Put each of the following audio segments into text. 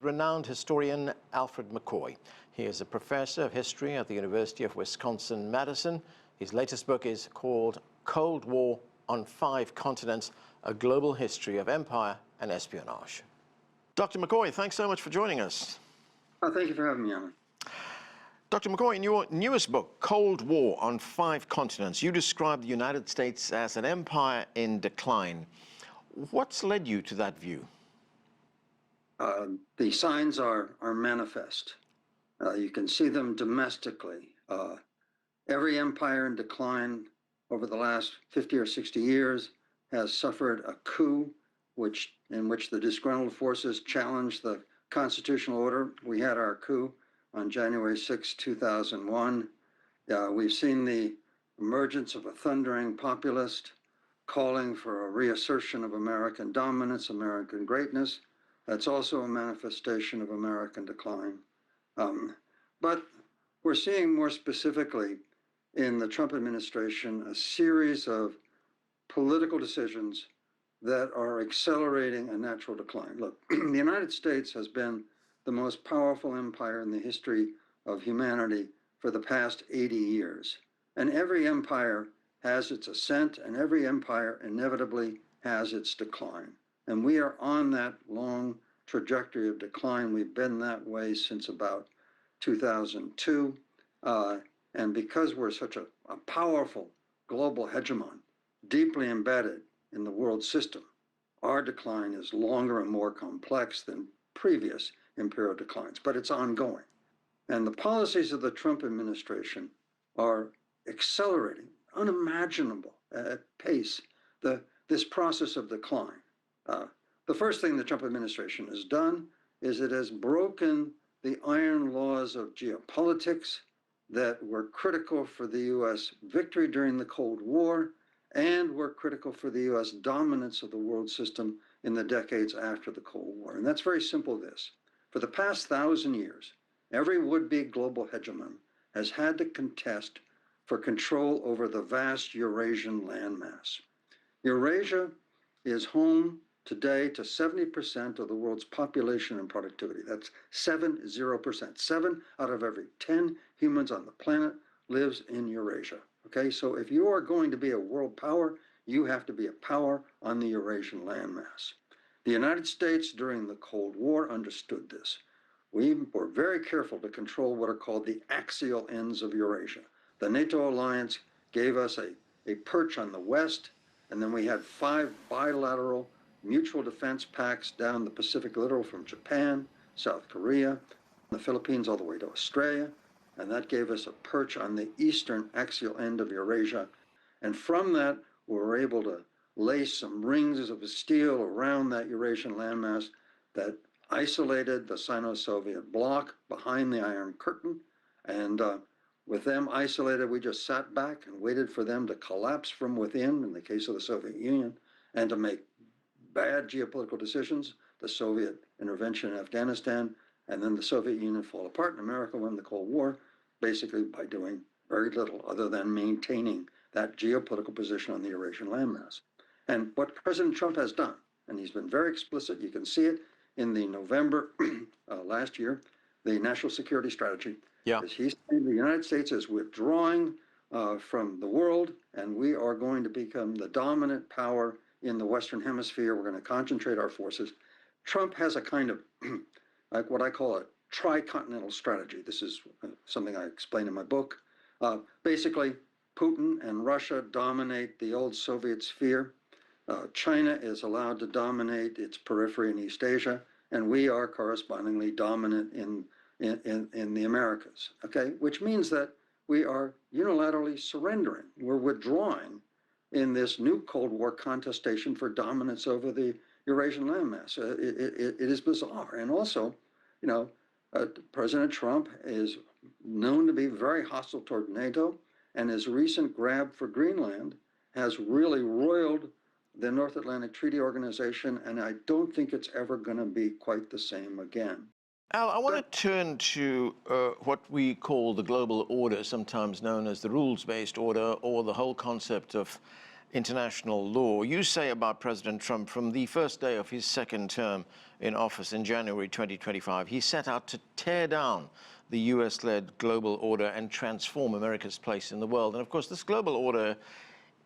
Renowned historian Alfred McCoy. He is a professor of history at the University of Wisconsin-Madison. His latest book is called Cold War on 5 Continents, A Global History of Empire and Espionage. Dr. McCoy, thanks so much for joining us. Oh, thank you for having me, Alan. Dr. McCoy, in your newest book, Cold War on 5 Continents, you describe the United States as an empire in decline. What's led you to that view? The signs are manifest. You can see them domestically. Every empire in decline over the last 50 or 60 years has suffered a coup in which the disgruntled forces challenged the constitutional order. We had our coup on January 6, 2001. We've seen the emergence of a thundering populist calling for a reassertion of American dominance, American greatness. That's also a manifestation of American decline. But we're seeing more specifically in the Trump administration a series of political decisions that are accelerating a natural decline. Look, the United States has been the most powerful empire in the history of humanity for the past 80 years. And every empire has its ascent, and every empire inevitably has its decline. And we are on that long trajectory of decline. We've been that way since about 2002. And because we're such a powerful global hegemon, deeply embedded in the world system, our decline is longer and more complex than previous imperial declines, but it's ongoing. And the policies of the Trump administration are accelerating, unimaginable at pace, this process of decline. The first thing the Trump administration has done is it has broken the iron laws of geopolitics that were critical for the U.S. victory during the Cold War and were critical for the U.S. dominance of the world system in the decades after the Cold War. And that's very simple this. For the past 1,000 years, every would-be global hegemon has had to contest for control over the vast Eurasian landmass. Eurasia is home today to 70% of the world's population and productivity. That's 70%. 7 out of every 10 humans on the planet lives in Eurasia. Okay, so if you are going to be a world power, you have to be a power on the Eurasian landmass. The United States during the Cold War understood this. We were very careful to control what are called the axial ends of Eurasia. The NATO alliance gave us a perch on the west, and then we had 5 bilateral mutual defense pacts down the Pacific littoral from Japan, South Korea, the Philippines, all the way to Australia. And that gave us a perch on the eastern axial end of Eurasia. And from that, we were able to lay some rings of steel around that Eurasian landmass that isolated the Sino-Soviet bloc behind the Iron Curtain. And with them isolated, we just sat back and waited for them to collapse from within, in the case of the Soviet Union, and to make bad geopolitical decisions, the Soviet intervention in Afghanistan, and then the Soviet Union fall apart, and America won the Cold War, basically by doing very little other than maintaining that geopolitical position on the Eurasian landmass. And what President Trump has done, and he's been very explicit, you can see it in the November last year, the National Security Strategy, is he's saying the United States is withdrawing from the world, and we are going to become the dominant power in the Western Hemisphere. We're going to concentrate our forces. Trump has a kind of, like what I call a tricontinental strategy. This is something I explain in my book. Basically, Putin and Russia dominate the old Soviet sphere. China is allowed to dominate its periphery in East Asia, and we are correspondingly dominant in the Americas, okay? Which means that we are unilaterally surrendering. We're withdrawing in this new Cold War contestation for dominance over the Eurasian landmass. It is bizarre. And also, you know, President Trump is known to be very hostile toward NATO, and his recent grab for Greenland has really roiled the North Atlantic Treaty Organization, and I don't think it's ever going to be quite the same again. Al, I want to turn to what we call the global order, sometimes known as the rules-based order, or the whole concept of international law. You say about President Trump from the first day of his second term in office in January 2025, he set out to tear down the US-led global order and transform America's place in the world. And of course, this global order,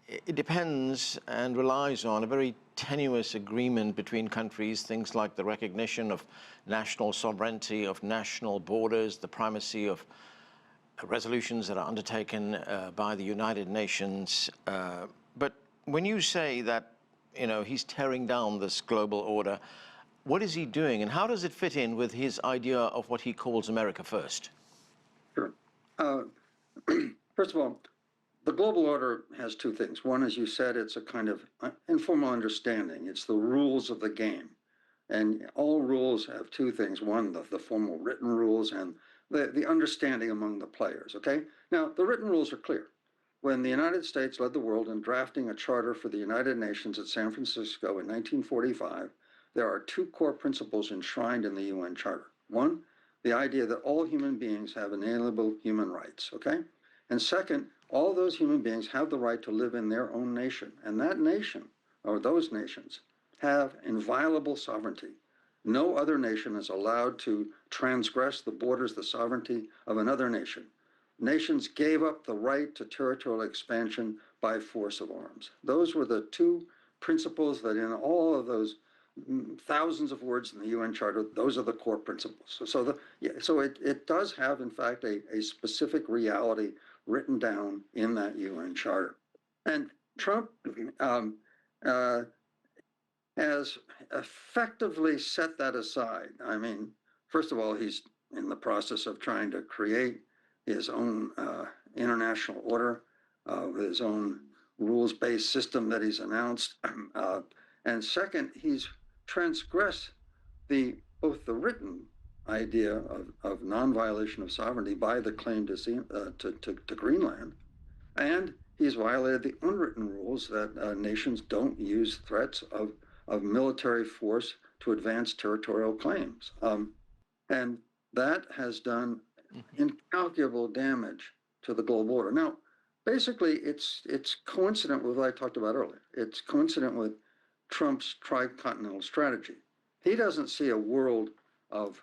it depends and relies on a very tenuous agreement between countries, things like the recognition of national sovereignty, of national borders, the primacy of resolutions that are undertaken by the United Nations. But when you say that, he's tearing down this global order, what is he doing, and how does it fit in with his idea of what he calls America First? Sure. First of all, the global order has two things. One, as you said, it's a kind of informal understanding. It's the rules of the game. And all rules have two things. One, the formal written rules and the understanding among the players, okay? Now, the written rules are clear. When the United States led the world in drafting a charter for the United Nations at San Francisco in 1945, there are two core principles enshrined in the UN Charter. One, the idea that all human beings have inalienable human rights, okay? And second, all those human beings have the right to live in their own nation. And that nation, or those nations, have inviolable sovereignty. No other nation is allowed to transgress the borders, the sovereignty of another nation. Nations gave up the right to territorial expansion by force of arms. Those were the two principles that in all of those thousands of words in the UN Charter, those are the core principles. So it does have, in fact, a specific reality written down in that UN Charter. And Trump has effectively set that aside. I mean, first of all, he's in the process of trying to create his own international order with his own rules-based system that he's announced. And second, he's transgressed both the written idea of non-violation of sovereignty by the claim to Greenland, and he's violated the unwritten rules that nations don't use threats of military force to advance territorial claims. And that has done incalculable damage to the global order. Now, basically, it's coincident with what I talked about earlier. It's coincident with Trump's tricontinental strategy. He doesn't see a world of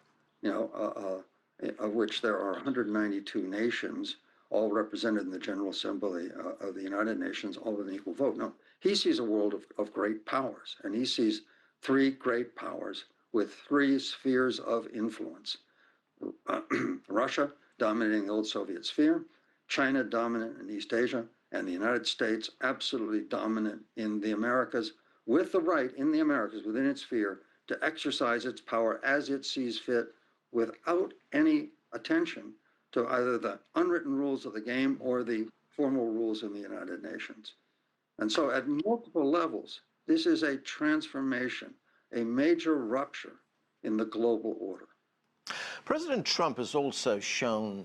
which there are 192 nations, all represented in the General Assembly of the United Nations, all with an equal vote. No, he sees a world of great powers, and he sees three great powers with three spheres of influence. Russia dominating the old Soviet sphere, China dominant in East Asia, and the United States absolutely dominant in the Americas, with the right in the Americas, within its sphere, to exercise its power as it sees fit without any attention to either the unwritten rules of the game or the formal rules in the United Nations. And so at multiple levels, this is a transformation, a major rupture in the global order. President Trump has also shown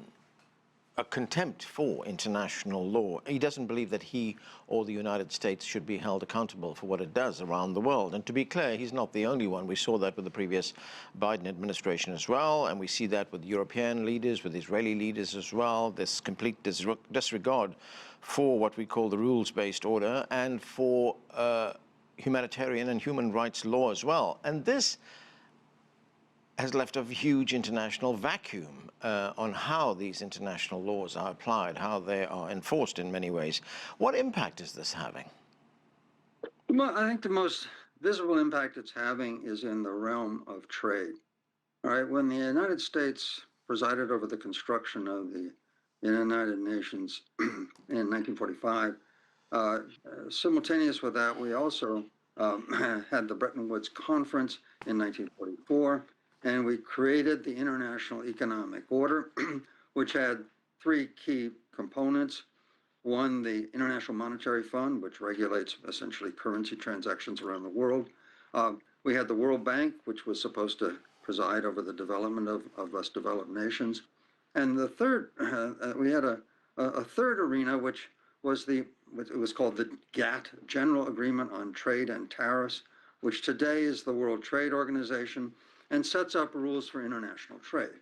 a contempt for international law. He doesn't believe that he or the United States should be held accountable for what it does around the world. And to be clear, he's not the only one. We saw that with the previous Biden administration as well, and we see that with European leaders, with Israeli leaders as well, this complete disregard for what we call the rules-based order and for humanitarian and human rights law as well. And this has left a huge international vacuum on how these international laws are applied, how they are enforced in many ways. What impact is this having? Well, I think the most visible impact it's having is in the realm of trade. All right, when the United States presided over the construction of the United Nations in 1945, simultaneous with that, we also had the Bretton Woods Conference in 1944, and we created the International Economic Order, which had three key components. One, the International Monetary Fund, which regulates essentially currency transactions around the world. We had the World Bank, which was supposed to preside over the development of less developed nations. And the third, we had a third arena, which was it was called the GATT, General Agreement on Trade and Tariffs, which today is the World Trade Organization, and sets up rules for international trade.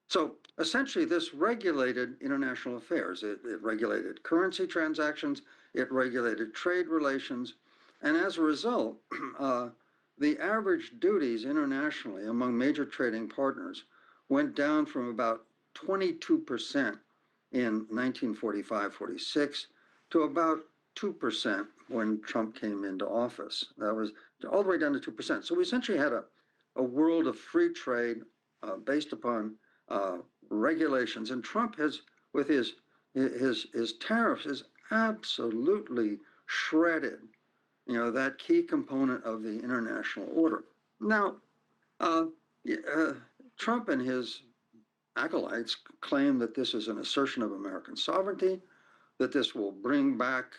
So essentially, this regulated international affairs. It regulated currency transactions, it regulated trade relations, and as a result, the average duties internationally among major trading partners went down from about 22% in 1945-46 to about 2% when Trump came into office. That was all the way down to 2%. So we essentially had a world of free trade based upon regulations. And Trump has, with his tariffs, has absolutely shredded, that key component of the international order. Now, Trump and his acolytes claim that this is an assertion of American sovereignty, that this will bring back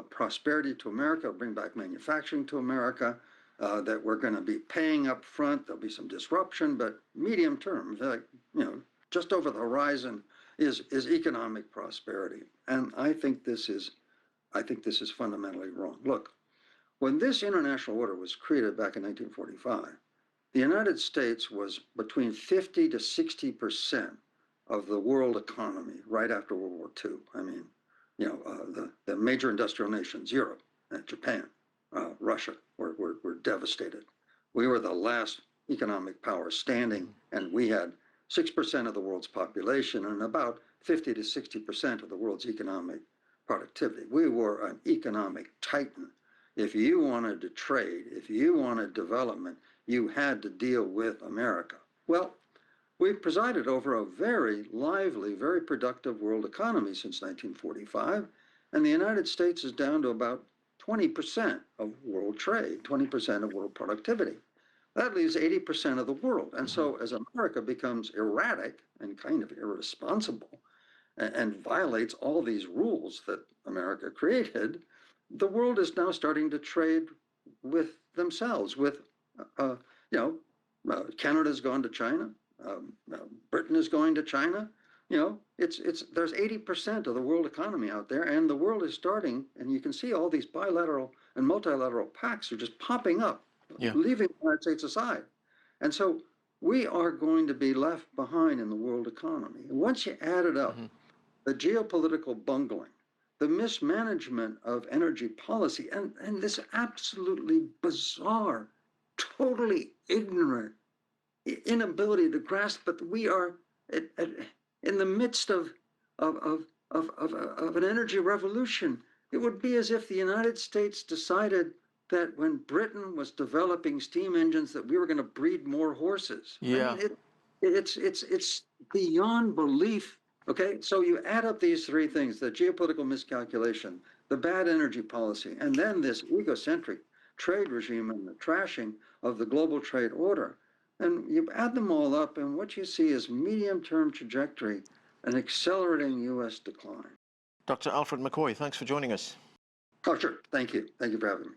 prosperity to America, bring back manufacturing to America, that we're going to be paying up front, there'll be some disruption, but medium term, just over the horizon is economic prosperity. And I think this is fundamentally wrong. Look, when this international order was created back in 1945, the United States was between 50 to 60% of the world economy right after World War II. I mean, the major industrial nations, Europe, Japan, Russia, were devastated. We were the last economic power standing, and we had 6% of the world's population and about 50 to 60% of the world's economic productivity. We were an economic titan. If you wanted to trade, if you wanted development, you had to deal with America. Well, we've presided over a very lively, very productive world economy since 1945, and the United States is down to about 20% of world trade, 20% of world productivity. That leaves 80% of the world. And so as America becomes erratic and kind of irresponsible and violates all these rules that America created, the world is now starting to trade with themselves, with, Canada's gone to China, Britain is going to China. There's 80% of the world economy out there, and the world is starting, and you can see all these bilateral and multilateral pacts are just popping up, leaving the United States aside. And so we are going to be left behind in the world economy. And once you add it up, the geopolitical bungling, the mismanagement of energy policy, and this absolutely bizarre, totally ignorant inability to grasp that we are in the midst of an energy revolution. It would be as if the United States decided that when Britain was developing steam engines that we were going to breed more horses. Yeah. I mean, it's beyond belief. Okay, so you add up these three things: the geopolitical miscalculation, the bad energy policy, and then this egocentric trade regime and the trashing of the global trade order. And you add them all up, and what you see is medium-term trajectory, an accelerating U.S. decline. Dr. Alfred McCoy, thanks for joining us. Oh, sure. Thank you. Thank you for having me.